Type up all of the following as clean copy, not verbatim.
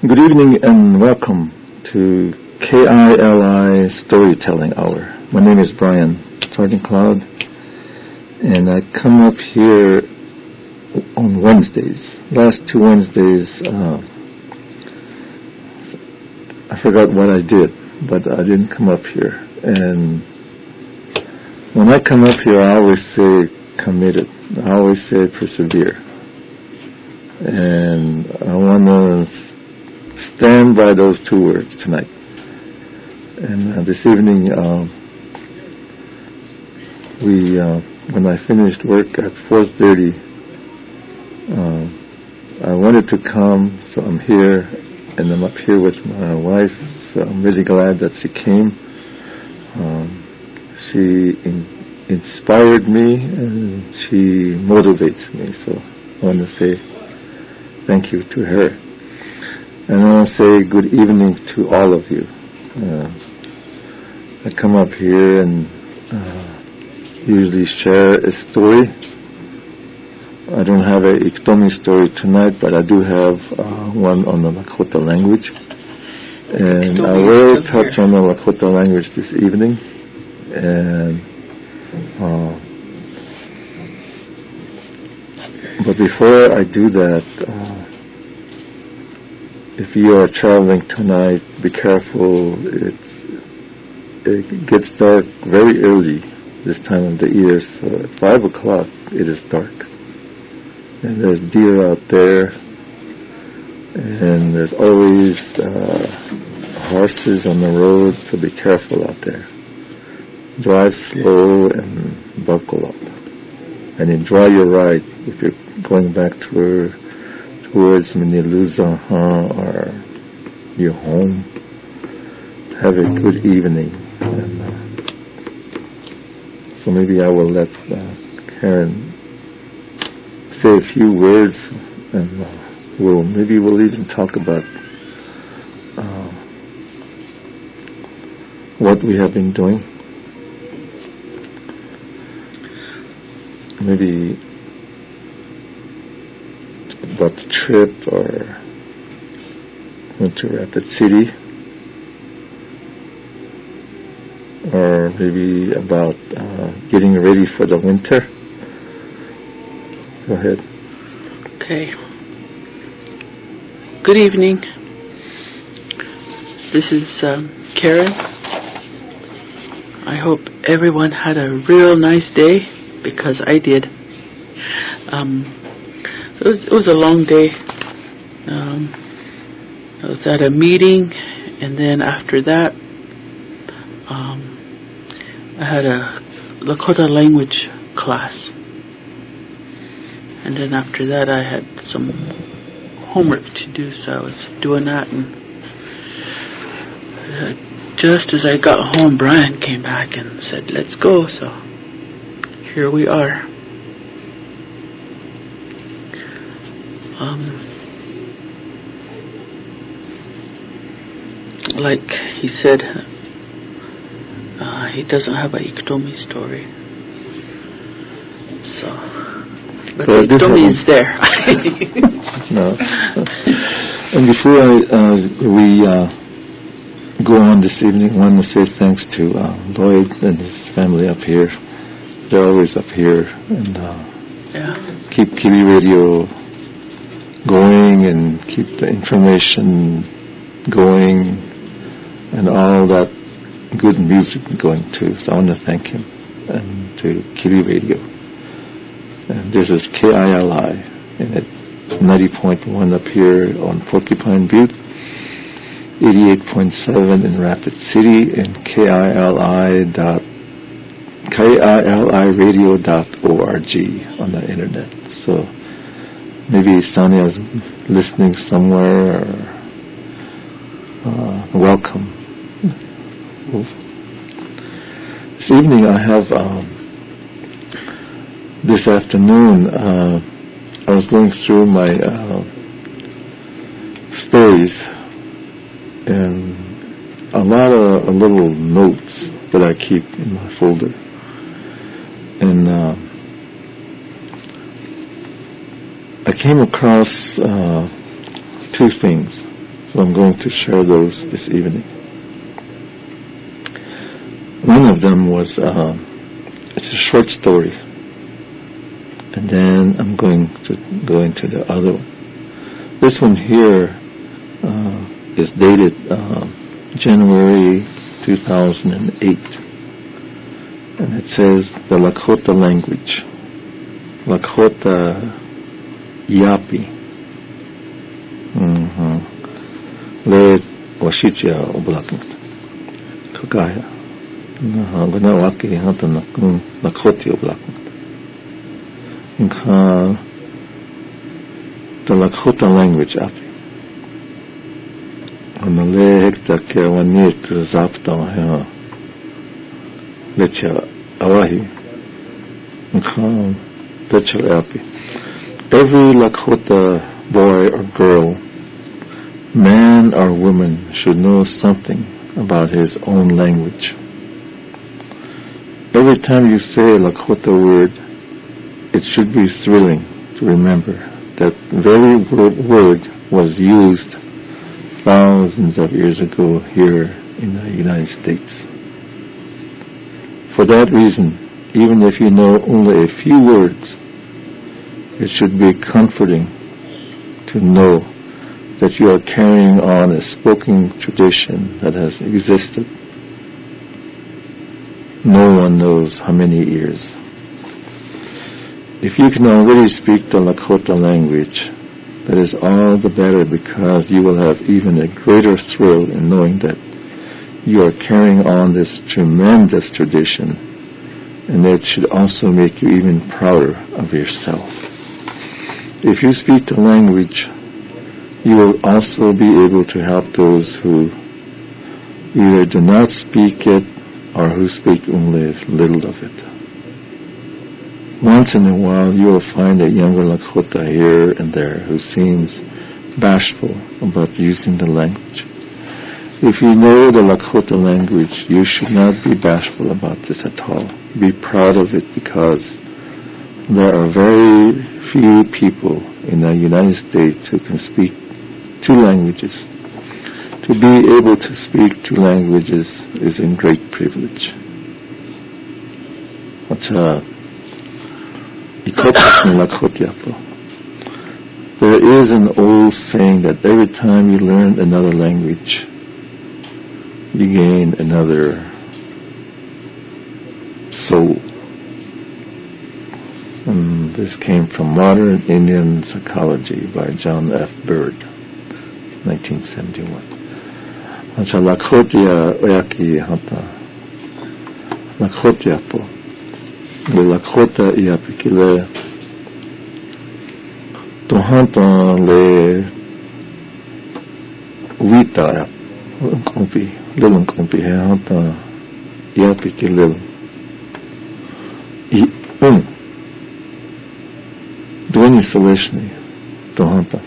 Good evening and welcome to KILI Storytelling Hour. My name is Brian, Sergeant Cloud, and I come up here on Wednesdays. Last two Wednesdays, I forgot what I did, but I didn't come up here. And when I come up here, I always say committed. I always say persevere. And I want to stand by those two words tonight. And this evening, when I finished work at 4:30, I wanted to come, so I'm here, and I'm up here with my wife. So I'm really glad that she came. She inspired me, and she motivates me. So I want to say thank you to her. And I want to say good evening to all of you. I come up here and usually share a story. I don't have a Iktomi story tonight, but I do have one on the Lakota language. And I will touch on the Lakota language this evening. And but before I do that, if you are traveling tonight, be careful. It gets dark very early this time of the year, so at 5 o'clock it is dark. And there's deer out there, and there's always horses on the road, so be careful out there. Drive slow and buckle up. And enjoy your ride if you're going back towards Miniluzaha or your home. Have a good evening. And, so maybe I will let Karen say a few words, and maybe we'll even talk about what we have been doing. Maybe about the trip, or went to Rapid City, or maybe about getting ready for the winter. Go ahead. Okay. Good evening. This is Karen. I hope everyone had a real nice day, because I did. It was a long day. I was at a meeting, and then after that, I had a Lakota language class. And then after that, I had some homework to do, so I was doing that. And just as I got home, Brian came back and said, "Let's go." So here we are. Like he said, he doesn't have a Iktomi story. So, but the Iktomi is there. No. And before we go on this evening, I want to say thanks to Lloyd and his family up here. They're always up here, and keep KILI Radio going, and keep the information going, and all that good music going too. So I want to thank him, and to KILI Radio. And this is KILI, and it's 90.1 up here on Porcupine Butte, 88.7 in Rapid City, and KILIradio.org on the internet. So maybe Sonia's listening somewhere, or welcome. This evening I have, this afternoon, I was going through my stories, and a lot of little notes that I keep in my folder. And I came across two things. So I'm going to share those this evening. One of them was, it's a short story. And then I'm going to go into the other one. This one here is dated January 2008. And it says the Lakota language. Lakota Yapi. Le Washitia Oblakant. Kagaya. Gunawaki Hantanakun Lakoti Oblakant. The Lakota language Api. On the Hekta Kawanit Zapta Lecha Awahi. Lecha Api. Every Lakota boy or girl, man or woman, should know something about his own language. Every time you say a Lakota word, it should be thrilling to remember that very word was used thousands of years ago here in the United States. For that reason, even if you know only a few words, it should be comforting to know that you are carrying on a spoken tradition that has existed no one knows how many years. If you can already speak the Lakota language, that is all the better, because you will have even a greater thrill in knowing that you are carrying on this tremendous tradition, and it should also make you even prouder of yourself. If you speak the language, you will also be able to help those who either do not speak it or who speak only little of it. Once in a while, you will find a younger Lakota here and there who seems bashful about using the language. If you know the Lakota language, you should not be bashful about this at all. Be proud of it, because there are very few people in the United States who can speak two languages. To be able to speak two languages is a great privilege. There is an old saying that every time you learn another language, you gain another soul. And this came from Modern Indian Psychology by John F. Bird, 1971. Lakotia oyaki hata. Lakotia po. Le Lakota iapikile. Tohanta le Wita kompi. Lilun kompi he hanta iapikile. Dweni Solishni Tohanta.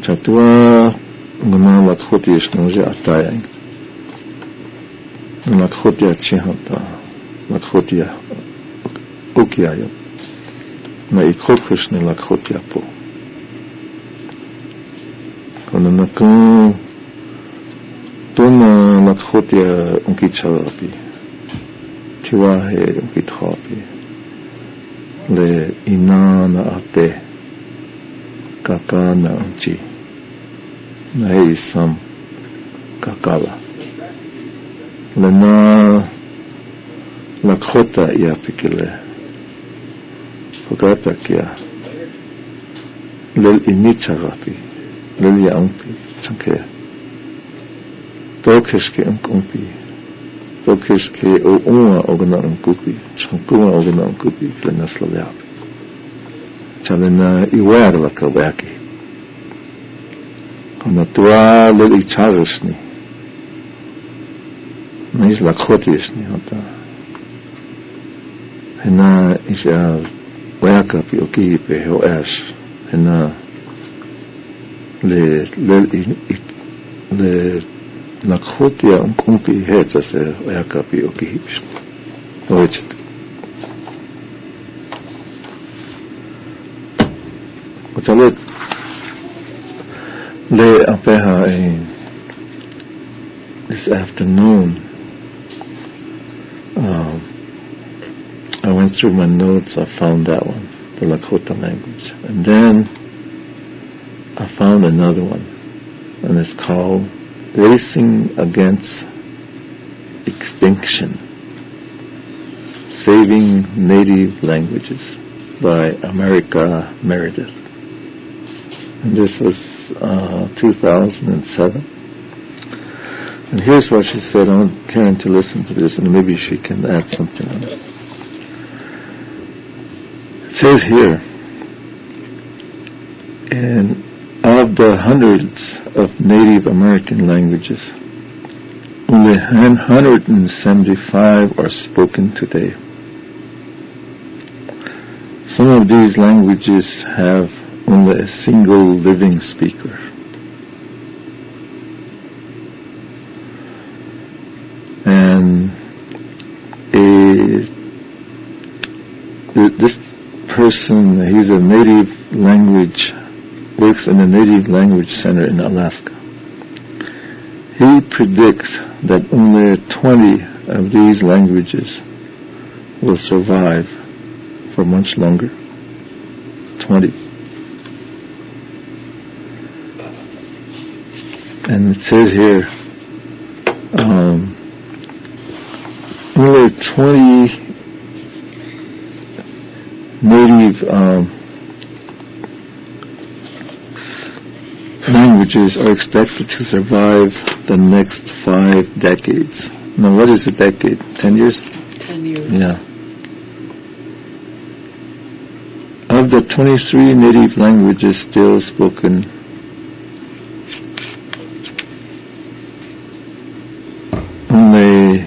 Chatua Guna Lakhotia Shnoja Atayang Lakhotia Chihanta Lakhotia Ukiaya Na Ikhokrishni Lakhotia Po Konanaku Tuna Lakhotia Unkicharapi Tiwahe Unkithapi Le Inana Ate Kakana Unchi Nahi Sam Kakala Lena Lakota Iapikile Fogatakia Lil Inicharapi Lil Yaumpi Chanke Dokishke Umpi Dokishke Ouma Ogana Umkupi Chankuma Ogana Umkupi Lena Slaviapi Chalena Iwar Lakawaki Natua Lili Charishni Nis Lakotishni Hata Hena Isha Wakapi Okipe Ho Ash Hena Le Lakotia Umkumpi Hetsase Wakapi Okihish Oichit Le apeha this afternoon, I went through my notes. I found that one, the Lakota language, and then I found another one, and it's called "Racing Against Extinction: Saving Native Languages" by America Meredith. And this was 2007. And here's what she said. I want Karen to listen to this, and maybe she can add something on it. It says here, and of the hundreds of Native American languages, only 175 are spoken today. Some of these languages have only a single living speaker. And this person, he's a native language, works in a native language center in Alaska. He predicts that only 20 of these languages will survive for much longer. 20. And it says here, only 20 native languages are expected to survive the next 5 decades. Now, what is a decade? 10 years? 10 years. Yeah. Of the 23 native languages still spoken, only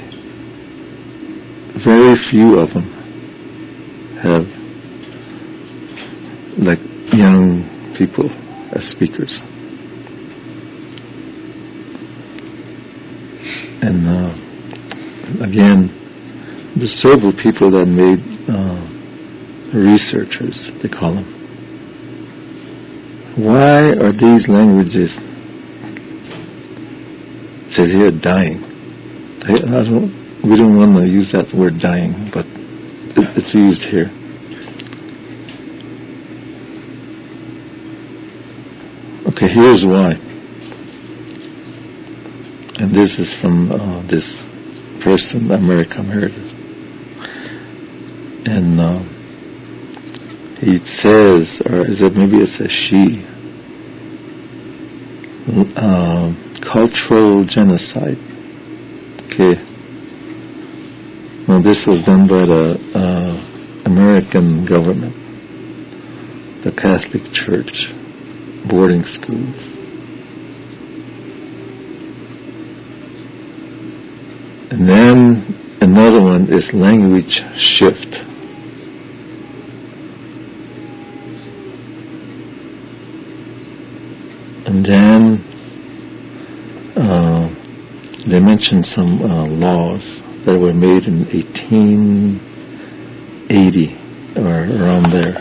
very few of them have like young people as speakers. And again, the several people that made researchers, they call them. Why are these languages, it says here, dying? We don't want to use that word dying, but it's used here. Okay, here's why. And this is from this person, America Meredith. And it says, or is it maybe it's a she, cultural genocide. Okay. Well, this was done by the American government, the Catholic Church, boarding schools. And then another one is language shift. And then they mentioned some laws that were made in 1880 or around there.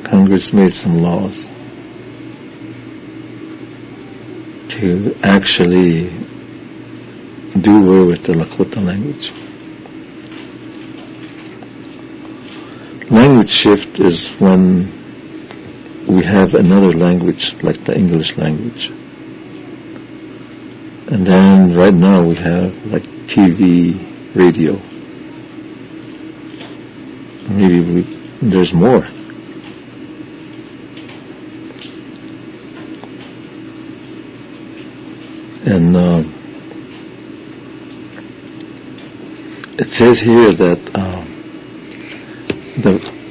Congress made some laws to actually do away with the Lakota language. Language shift is when we have another language like the English language. And then right now we have like TV, radio. Maybe there's more. And it says here that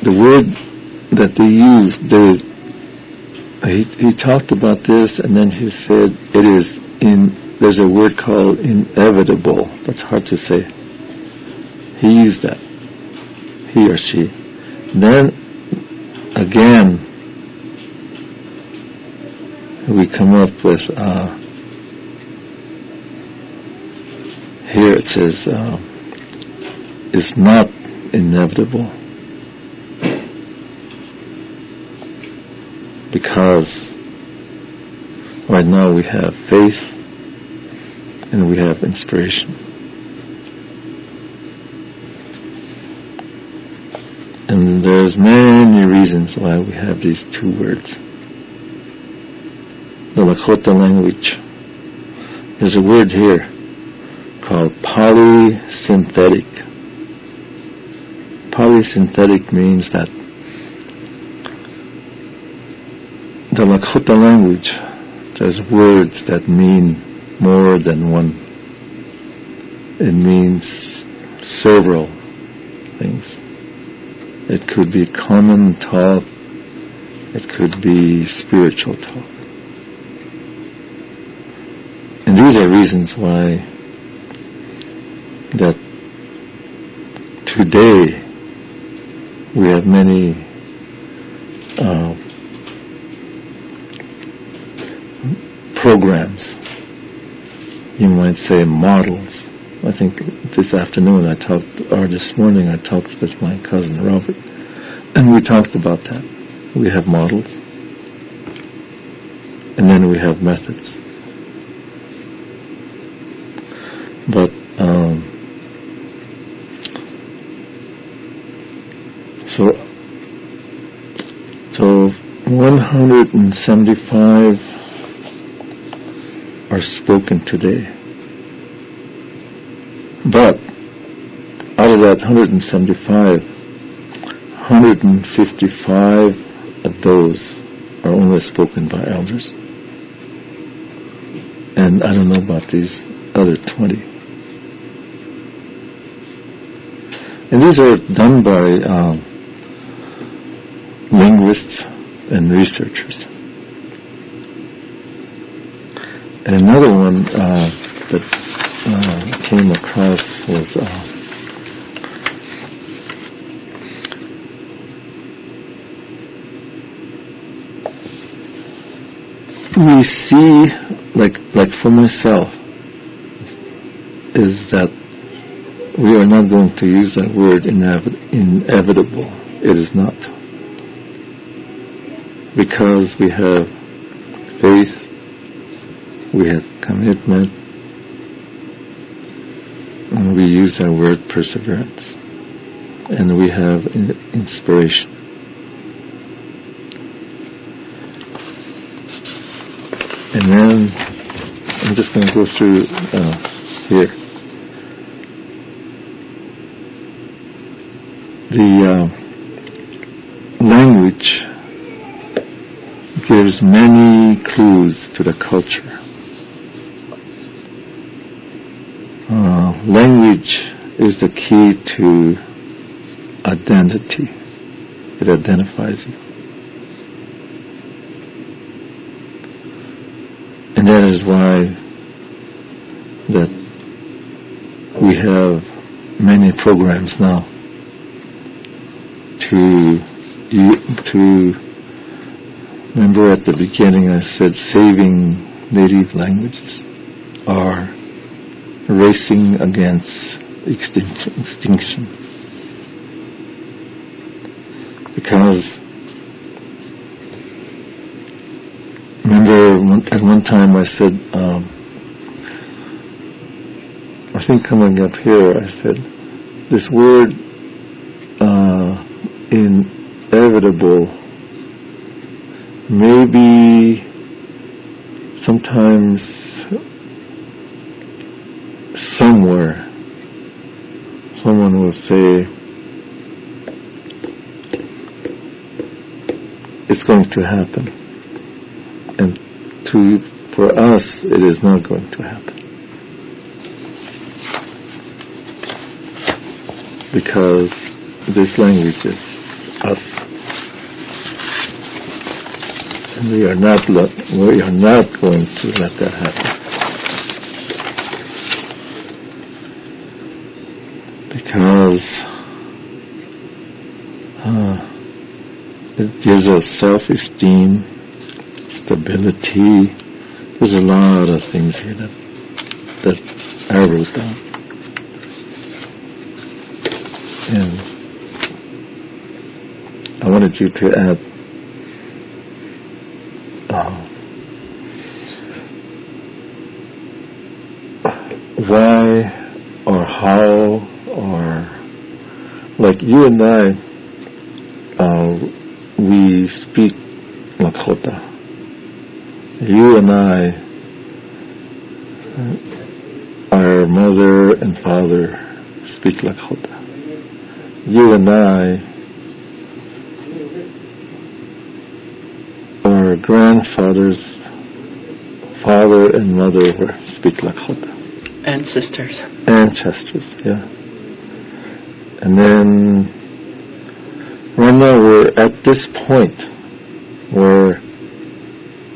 the word that they used, he talked about this, and then he said there's a word called inevitable. That's hard to say. He used that, he or she. Then again, we come up with here it says it's not inevitable, because Right now we have faith and we have inspiration. And there's many reasons why we have these two words. The Lakota language, there's a word here called polysynthetic. Polysynthetic means that the Lakota language, there's words that mean more than one. It means several things. It could be common talk. It could be spiritual talk. And these are reasons why that today we have many programs, you might say models. I think this afternoon this morning I talked with my cousin Robert, and we talked about that. We have models, and then we have methods. But so 175 are spoken today. But out of that 175, 155 of those are only spoken by elders. And I don't know about these other 20. And these are done by linguists and researchers. And another one that came across was we see, like for myself, is that we are not going to use that word inevitable. It is not. Because we have faith, we have commitment, and we use that word perseverance, and we have inspiration. And then I'm just going to go through here. The language gives many clues to the culture. Language is the key to identity. It identifies you. And that is why that we have many programs now to remember at the beginning I said saving native languages are racing against extinction. Because remember at one time I said, I think coming up here I said, this word inevitable maybe sometimes somewhere someone will say it's going to happen, and for us it is not going to happen, because this language is us, and we are not going to let that happen. Because it gives us self-esteem, stability. There's a lot of things here that I wrote down. And I wanted you to add why or how, or like you and I, we speak Lakota. You and I, our mother and father speak Lakota. You and I, our grandfathers, father and mother speak Lakota. Ancestors, yeah. And then, right now we're at this point where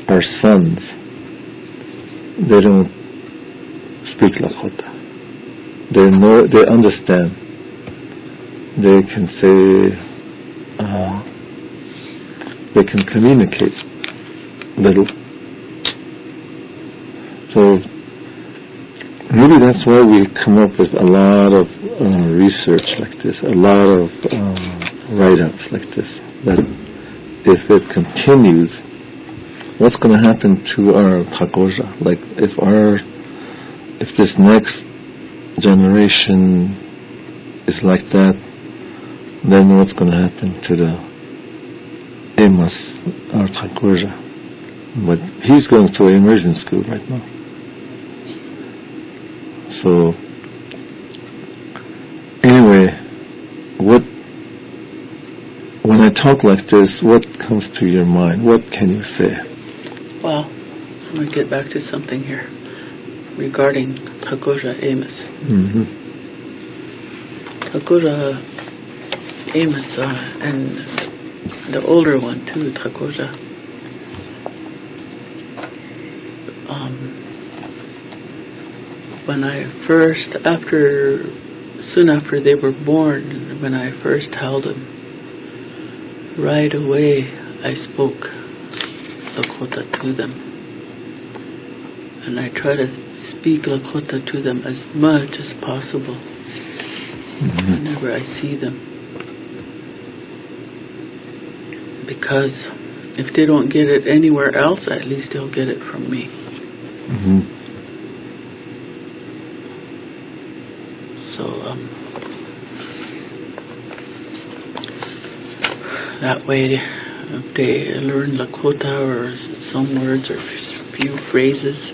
our sons, they don't speak Lakota. They know, they understand. They can say, they can communicate little. So maybe that's why we come up with a lot of research like this, a lot of write-ups like this, that if it continues, what's going to happen to our Takoja? Like if this next generation is like that, then what's going to happen to the Amos, our Takoja? But he's going to immersion school right now. So, anyway, when I talk like this, what comes to your mind? What can you say? Well, I'm going to get back to something here regarding Takoja Amos. Mm-hmm. Takoja Amos and the older one too, Takoja. When I first, soon after they were born, when I first held them, right away I spoke Lakota to them. And I try to speak Lakota to them as much as possible whenever I see them. Because if they don't get it anywhere else, at least they'll get it from me. Mm-hmm. So, that way, if they learn Lakota or some words or few phrases,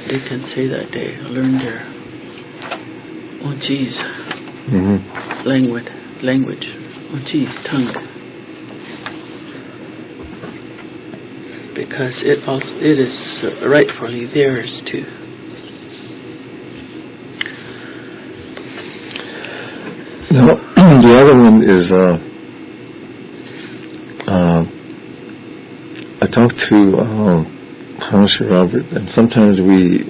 they can say that they learned their Onchi's language, Onchi's tongue. Because it is rightfully theirs too. Now, the other one is, I talked to Hansha Robert, and sometimes we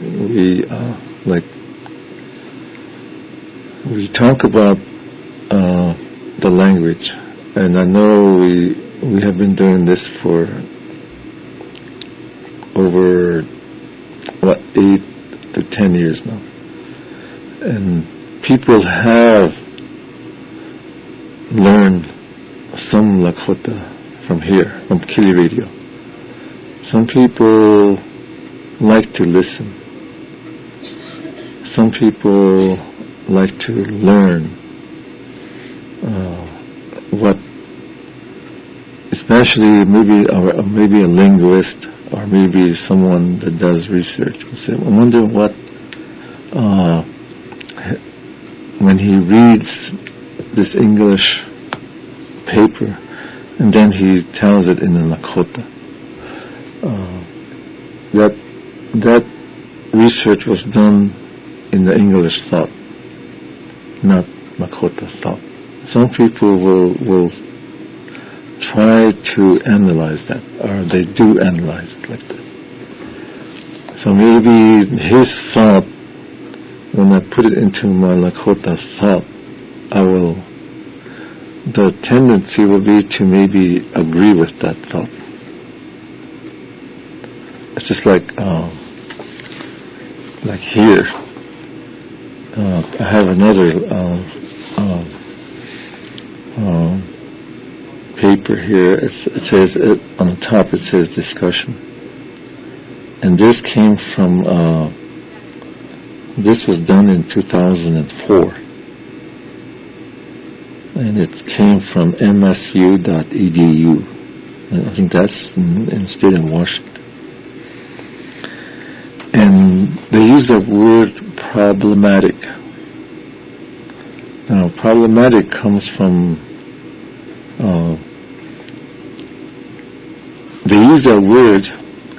talk about the language, and I know we have been doing this for over 8 to 10 years now, and people have learn some Lakota from here, from KILI Radio. Some people like to listen. Some people like to learn what, especially maybe a linguist or maybe someone that does research will say, I wonder what, when he reads this English paper, and then he tells it in a Lakota. That research was done in the English thought, not Lakota thought. Some people will try to analyze that, or they do analyze it like that. So maybe his thought, when I put it into my Lakota thought, the tendency will be to maybe agree with that thought. It's just like here, I have another paper here. It says, on the top it says discussion. And this came from This was done in 2004. And it came from msu.edu. I think that's in the state of Washington. And they use the word problematic. Now, problematic comes from, they use that word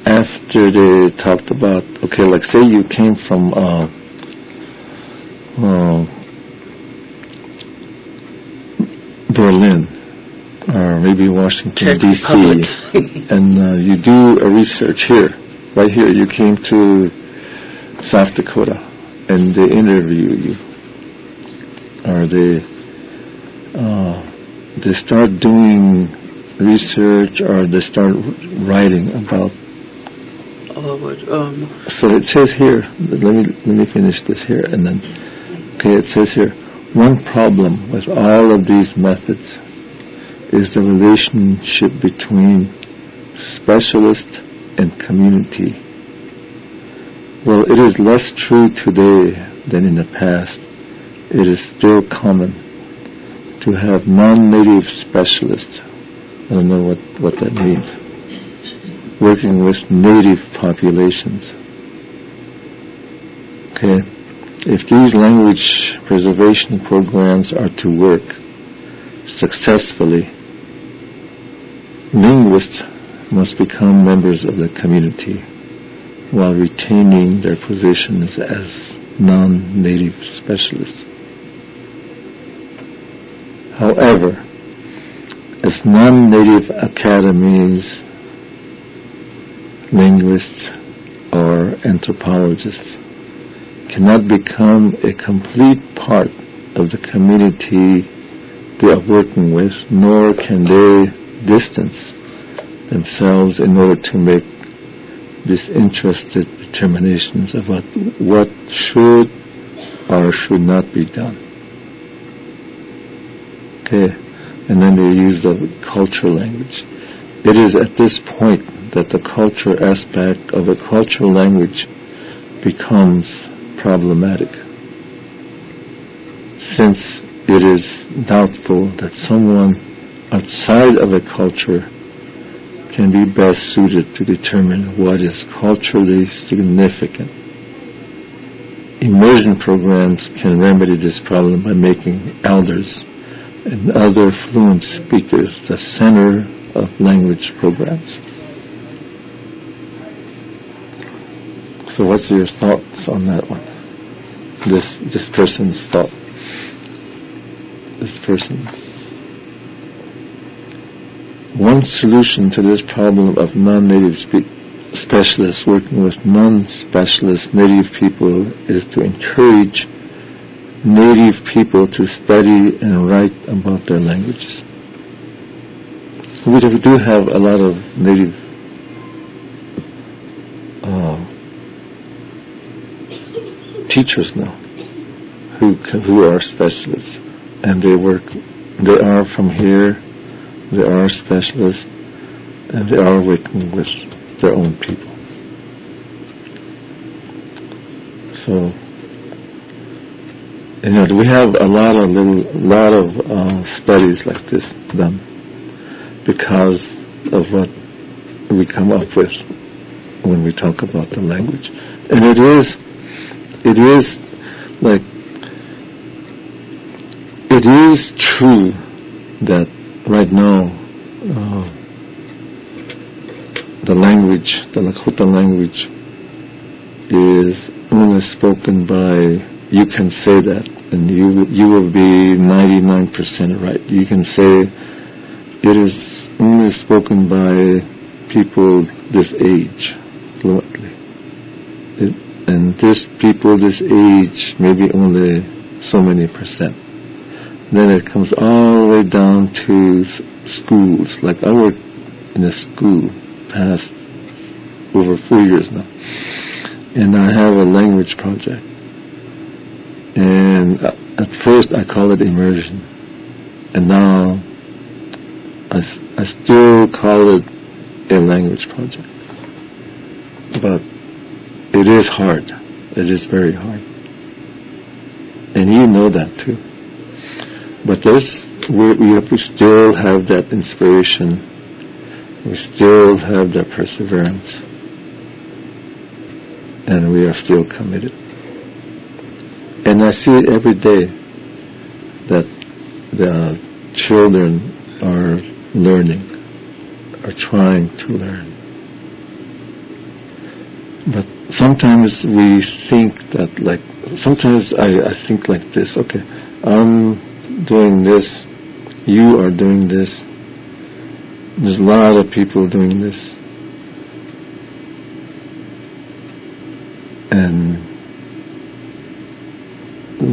after they talked about, okay, like say you came from Berlin, or maybe Washington, D.C., and you do a research here. Right here, you came to South Dakota, and they interview you, or they start doing research, or they start writing about. So it says here. Let me finish this here, and then okay, it says here. One problem with all of these methods is the relationship between specialist and community. Well, it is less true today than in the past. It is still common to have non-native specialists. I don't know what that means. Working with native populations. Okay. If these language preservation programs are to work successfully, linguists must become members of the community while retaining their positions as non-native specialists. However, as non-native academies, linguists, or anthropologists cannot become a complete part of the community they are working with, nor can they distance themselves in order to make disinterested determinations about what should or should not be done. Okay, and then they use the cultural language. It is at this point that the culture aspect of a cultural language becomes problematic, since it is doubtful that someone outside of a culture can be best suited to determine what is culturally significant. Immersion programs can remedy this problem by making elders and other fluent speakers the center of language programs. So what's your thoughts on that one? This person's thought. This person. One solution to this problem of non-native specialists working with non-specialist native people is to encourage native people to study and write about their languages. We do have a lot of native teachers now who are specialists, and they are from here, they are specialists, and they are working with their own people. So, we have a lot of studies like this done because of what we come up with when we talk about the language. And it is true that right now the Lakota language is only spoken by, you can say that, and you will be 99% right. You can say it is only spoken by people this age fluently. And people this age, maybe only so many percent. Then it comes all the way down to schools. Like I work in a school past over 4 years now. And I have a language project. And at first I call it immersion. And now I still call it a language project. But it is hard. It is very hard. we know that too. But we still have that inspiration. We still have that perseverance. And we are still committed. And I see it every day that the children are learning, are trying to learn. But sometimes we think that, like, sometimes I think like this, okay, I'm doing this, you are doing this, there's a lot of people doing this, and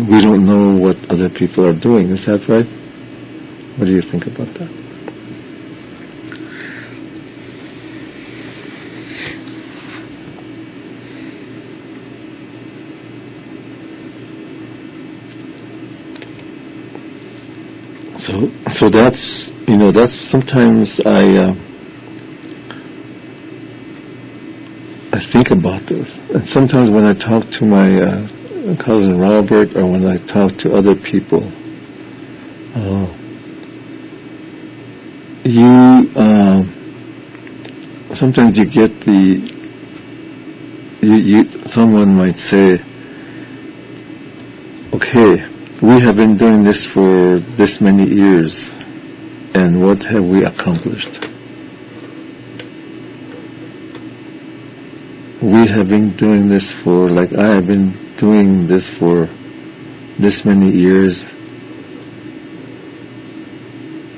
we don't know what other people are doing. Is that right? What do you think about that? So that's, that's sometimes I think about this. And sometimes when I talk to my cousin Robert, or when I talk to other people, sometimes you get someone might say, okay, we have been doing this for this many years, and what have we accomplished? We have been doing this for, like, I have been doing this for this many years,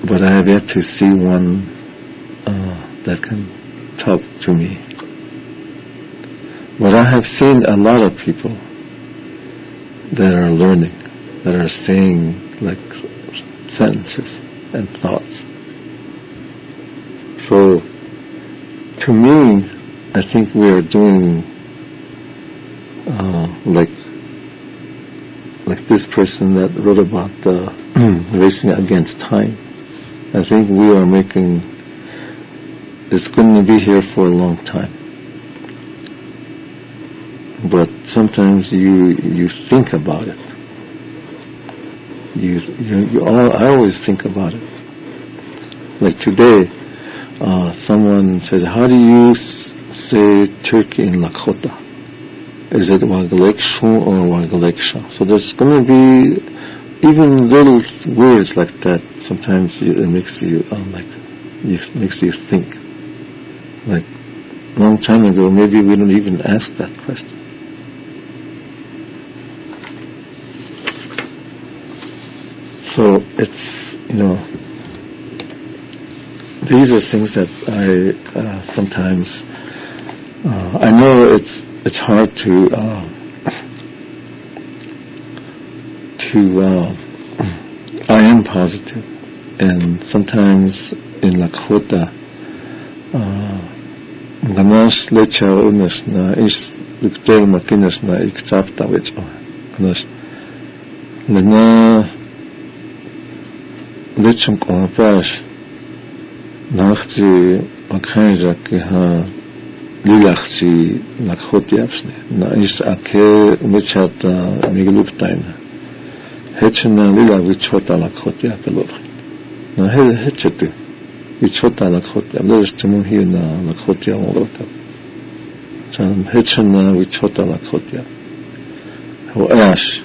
but I have yet to see one that can talk to me. But I have seen a lot of people that are learning, that are saying, like, sentences and thoughts. So, to me, I think we are doing like this person that wrote about racing against time. I think we are making, it's going to be here for a long time. But sometimes you think about it. I always think about it. Like today, someone says, how do you say Turkey in Lakota? Is it Wagalekshu or Wagaleksha? So there's going to be even little words like that. Sometimes it makes you makes you think. Like a long time ago, maybe we don't even ask that question. So it's, these are things that I sometimes, I know it's hard to I am positive, and sometimes in Lakota, ganas lecha unas na is luktel makinas na ikchapta which ganas lena lechum kompash nachti akhaja ke ha lilachsi Lakotiapsne na is ake mechata migluptaina hechna lila vichota Lakotiapelor na hechetu vichota Lakotia there's tumun here na Lakotia molota chan hechna vichota Lakotia ho ash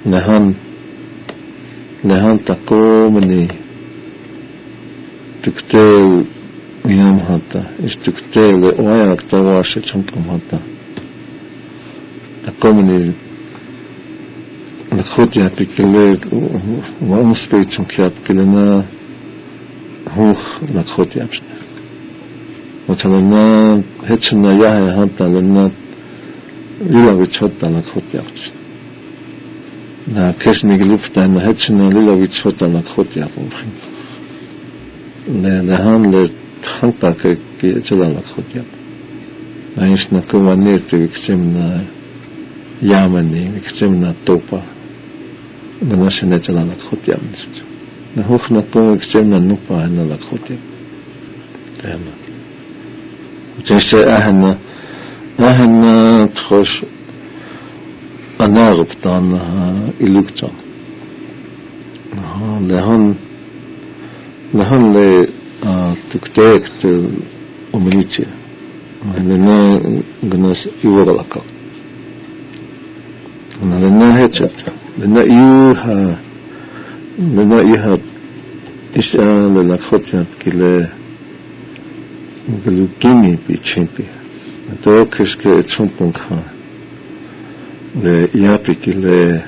nehan tako mani tuktel Yam hata is tuktel oya tawashi chunkum hata takomini Lakhotia pikele wa unspe chunkiat kilena hoch Lakhotia apshne wachalana hechna yahe hata lena lila vichota Lakhotia apshne na kesmig lufta na hechna lila vichota Lakhotia apshne lehan le Ханта как чела Lakhotia. Наишна куванет виксемна ямани, виксемна топа. На наши не чела Lakhotia. На хохна по виксемна нупа на Lakhotia. Тема. Чеше ахна тхош anaruptan ilukta lehan le tuktek omniche lena gnas iwogalaka lena hechat lena iha isha le Lakota kile glukimi bichimpi to kishke chumpunka le yapi kile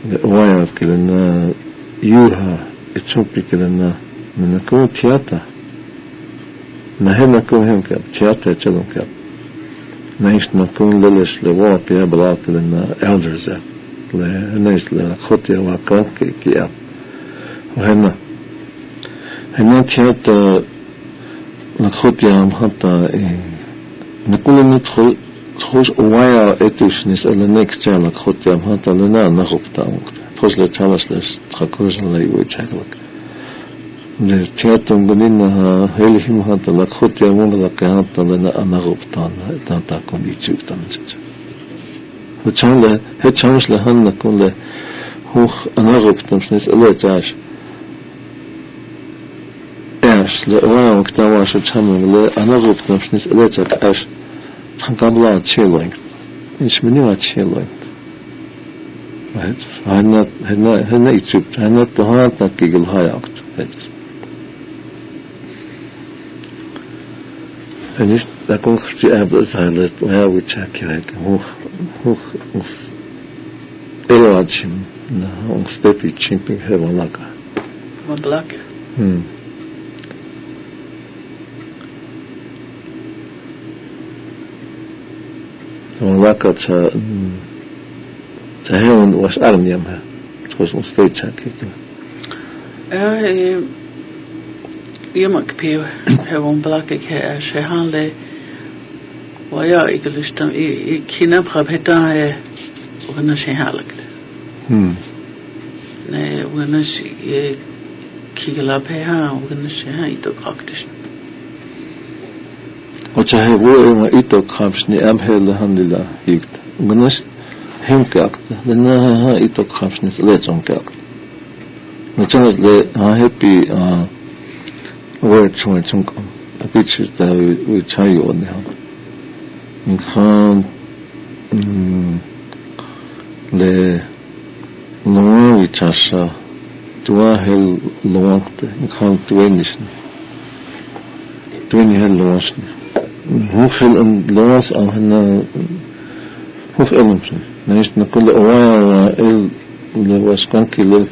le oya kile na yuha chumpi kile na ko tiata na hena ko hemka tiata chalunka na ishna ko leles le wa pia bla kile na elders le nes le Lakota wa kanke kia hena tiata Lakota hata nakula nitkhol خوش اویا اتوشنیس الانک چالا خودم هات لنا نخوبتام خوش لچالش لش تخکوش لایو چاکلک ده تیاتم بنینا هلیهم هات لخودم ونگلک هات لنا نخوبتان تا کنی چوکتام چه وچاله هچامش لهان نکون له خوخ نخوبتام شنیس الا چاش اش لاویا وقتاواش چامل له نخوبتام شنیس الا چاک اش قبل تشيلينغ إيش مني تشيلينغ هنا يتشوف هنا تهان تكيل هاي أكتر هنيش تكون خشي أبدا زالت ويا ويتشاكي هيك هو إيرادشين هو سبيبي تشيمبينغ هي ولاكا ولاكا ولاكا تهون واش أرميمها تخش مستيتشا كده يومك بيو هون بلاكك هي شهان لي ويا إقلشتم كنا بخاب هتا وغنا شهالك نه وغنا كيلا بها وغنا شهان يتو قاكتش وجهه وما يتو قامشني أمهل الحمدلله يقت وغنا هم كأكت لأنها يتو قامشني سليتهم كأكت نتجنس لي هابي word شوي تونكم أبيتش ده ويتشايو نها نخان ل لون ويتشاشا تواه اللونت نخان تويني هاللونش هو خل أن لونس أو هنا هو خلهم نعيش نقول أواه اللي واسكان كيلو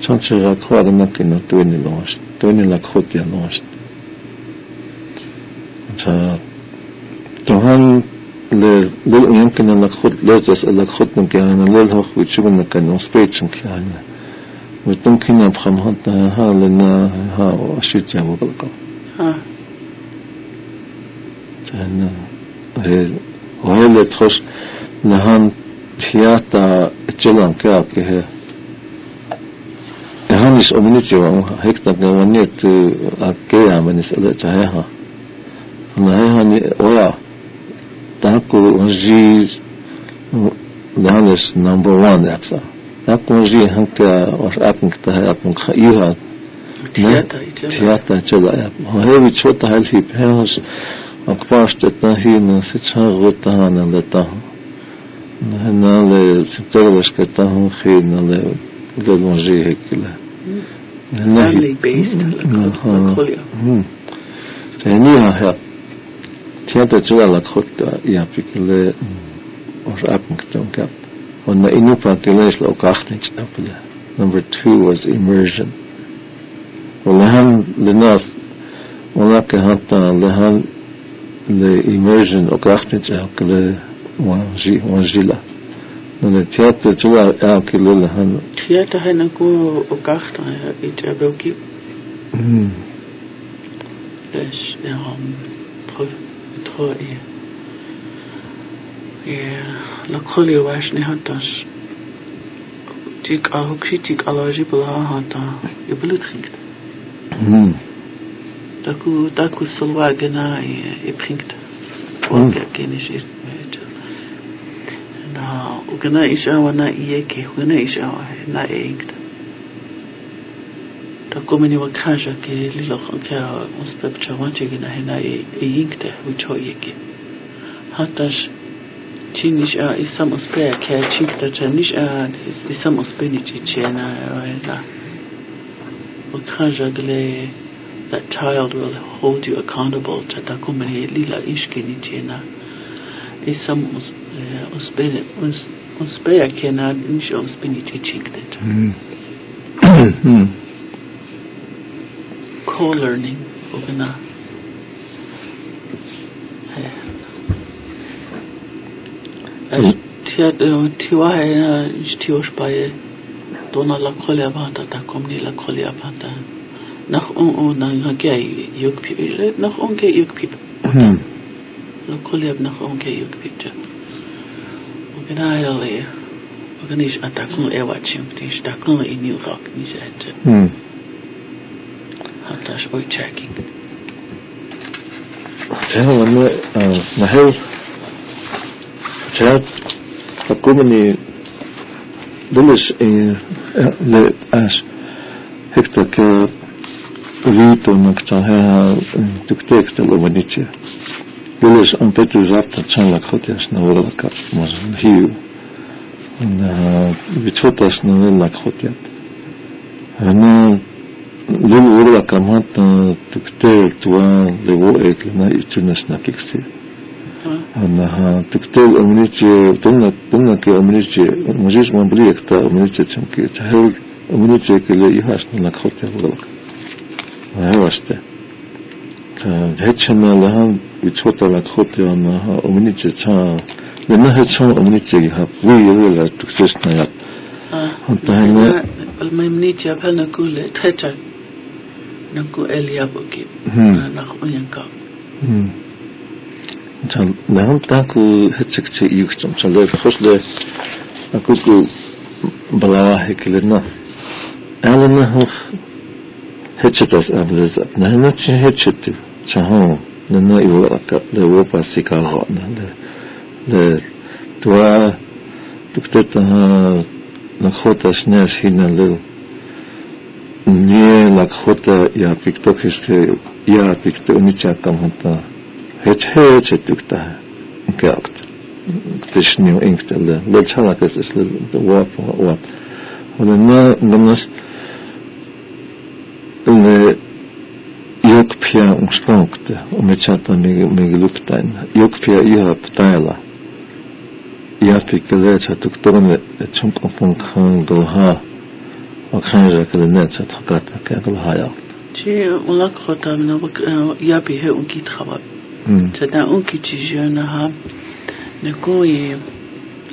تانشة قوار نكنا تويني لونش تويني Lakota لونش توهان لل يمكن أن نأخذ لازس Lakota نكنا للها ويشوفنا كان نسبيتشن كنا وتمكن نبخم حتى ها لنا ها أشياء جابوا بالقا تهنا وهي اللي تخش لهان تياتا تجلان كأكه هانش أمنيتي وامها هيك تقولنيت أكيا من يسأل جاهها أنا هاني ويا تأكل ونجي لهانش نمبر 1 أبصر تأكل ونجي هنك وش أكن كتاه أكن خيها تياتا جلا وهي بتشوتها هل في بهاش أكبرش تتنهي نسيتها غوتها نلتها هنا لسبتغلش كتاه خيرنا للونجي هيك له family based Lakota تانيها هي تياتا جوا Lakota يا بيكله وش أبن كتوم كاب ونا إنو باكلش لو كاختنج أبله number 2 was immersion ولهم للناس ولك حتى لهم immersion أو كاختنج أبله وانجي له التياتر جوا أكل لهن تياتر هنا كو أقاخت يتابعوكي ليش تخوي لكل يواشني هاتاش تيك أهوكشي تيك ألاجي بلا هاتا يبلد خنكت تاكو سلوا جنا يبخنكت وكا كينيش Ugana ishawa na ieke, ugana ishawa na eikt. Da komeni wakaja ke lilo khanka uspep chawanche gina hena einkte uchoyeke. Hatash chinish isam uspe ke chikta chanish isam uspeni chichena na. Wakaja gle that child will hold you accountable to da komeni lila ishkeni chena. Isam uspea kena nisho uspeni chichiktet. Co-learning ogana. Tiwa na tiosh baie dona la kolia banta ta komni la kolia banta. Nach na ngay yuk pi nach onke yuk pi. La kolia nach onke yuk pi. Ogana ale oganish atakun ewachim tish takun inu rock ni zet. Hatash oi checking. Tell me na hel chat akumani dulis le as hekta ke vito nakta ha tuktek te lomaniche dulis on petu zapta chanla khotias na wala ka mas hiu na vichotas na la khotiat ana lulu wala kamata tuktel tuwa lewo ek na itunas na kiksi ana tuktel omniche tunna ke omniche mujis man briekta omniche chamke chahel omniche ke le ihas na khotia wala hawaste ta hechna lahan vichota la khotia na omniche cha lena hechon omniche ha wi wala tuktes na ya anta الممنيتي أبهنا كل تحتى نكو إليابوكي نخو ينكا 참 나한 타고 해책체 이육점 잘래 խոսle 아쿠쿠 발라와 해클레나 알나 호 해체tas 아블레자 나나 치 해체트 차호 나나 이오라카 레오파 시카호 나데 투아 tukte타 Lakota snes hinalil nie Lakota ja piktokiske ja pikto unichakam hanta hece tukta gakt tishniu inktele lelchalakas is the wap wala na namas le yokpia umstongte umichata migluptain yokpia iha ptaila ja fikele chatuk torne chunk opon khang dolha akhanja kele net chatkat ka dolha ya chi ulak khota na ya bi he unki khaba tada unki chijana ha ne koi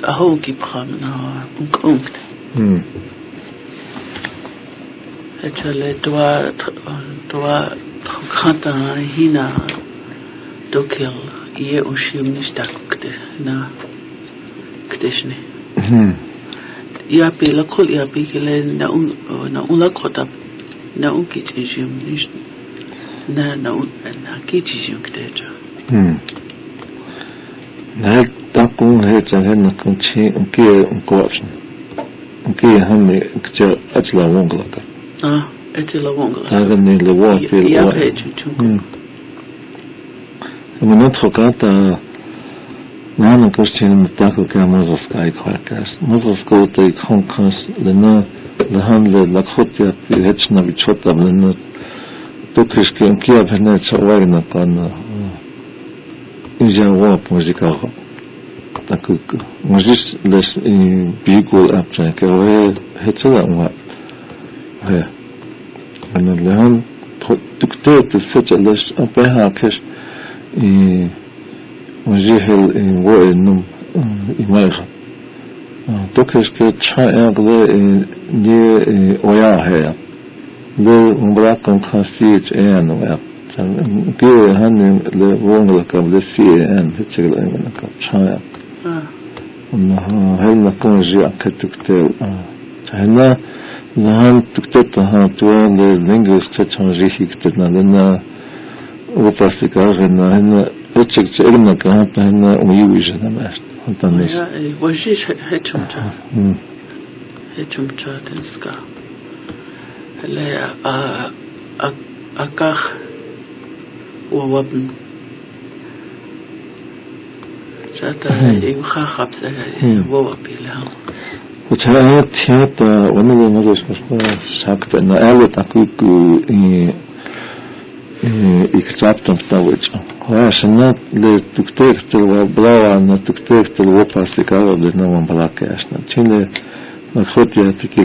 aho ki pham na unkt etchale toa khata hina dokel ye ushim nistakte na Ktishne. Yapi la kol yapi kele na la kota na kitijim nicht na kitijim kteja. Na takun hecha henna kunchi unkoachn. Unke hanne kcha atla wonglaka. Atla wonglaka. Tagan le wapi. Yapi chunku. Monot hokata Nana Christian Tako Kamazaskai Kwakas, Mazasko take Honkas, Lena, the Handle, Lakota, Hechna Vichota, Lena, Tukiski and Kia Venetsa Wagnakana, Inja Wap Musica, Takuk, Moses less in Beagle Abject, away Hetela Wap. And the Lehan took to such a less of Behakish in. وجهل وإنهم إماخ توكش كتشاء ني وياها لو مبراكم خاصية أنا ويا كي هن لوون لك لسي أن هتشغل أنا كتشاء إنها هل نكون جي أكتكتل هنا لهن تكتتها توان للإنجليز تتشانجي كتنا لنا وباسيكا هنا it's egna kampana uyuja mas. Antanis. Ja, wajis hechumcha. Hechumcha tenska. Le akach wawabn. Chata yukhakhabsa wawapila. وتشاهد تياتا ونبي مزاج مشروع شاكتا إن أهلت أكوكو إكتابتم تنويجا وعشان لتكتير تلو بلاوا أن تكتير تلو باسيكارو لنوان بلاكي عشان تيني نخوتي هتكي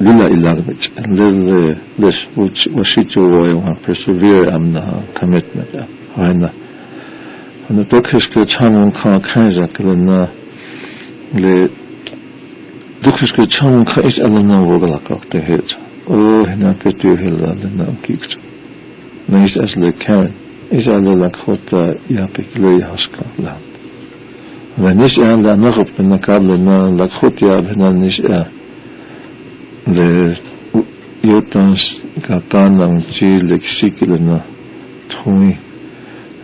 للا إلاغمج ليش وشيتو ويوها persevere أمنا commitment وهنا أنا توكش كتشانون كانجاك لنا Dukjes ke chang ka is alana wogala ka te het. O hena petu hela na kikt. Na is as le kan. Is ala Lakota ya pekle haska la. Wa nis an la naghb na kable na Lakota ya bna nis le yotans ka tanang chi le ksikile na thui.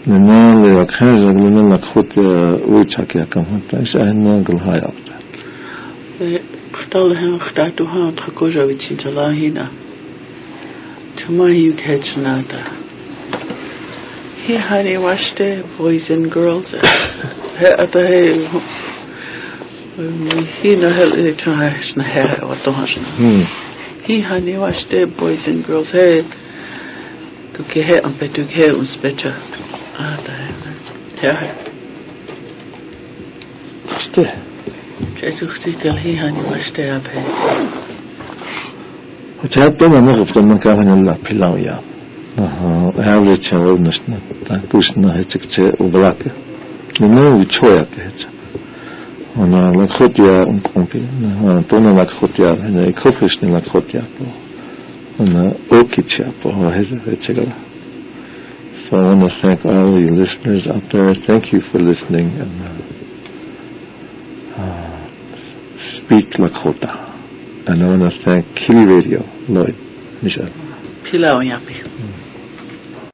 Na le khaja le na Lakota o chakya kam ta is an galhaya. Vertel hem dat u had gekozen wat in Talahina. Tomorrow you catch nada. He honey washed boys and girls. He no hell it has na hair what to He honey washed boys and girls. Hey, to ke he am petu ke uns better. Ste. Jesus tell he honey washed up. وتعطينا نغف لما كان لا بلاويا هذا تشاور نشنا تاكوشنا هتكتة وبلاكة لأنه يتشويا كهتا أنا لكختيا أمكمبي أنا تونا لكختيا أنا يكفشني لكختيا أنا أوكيتشيا وهذا هتشغله. So I want to thank all you listeners out there. Thank you for listening and speak Lakota. And I want to thank KILI Radio, Lloyd, Michelle. Pilau yapi.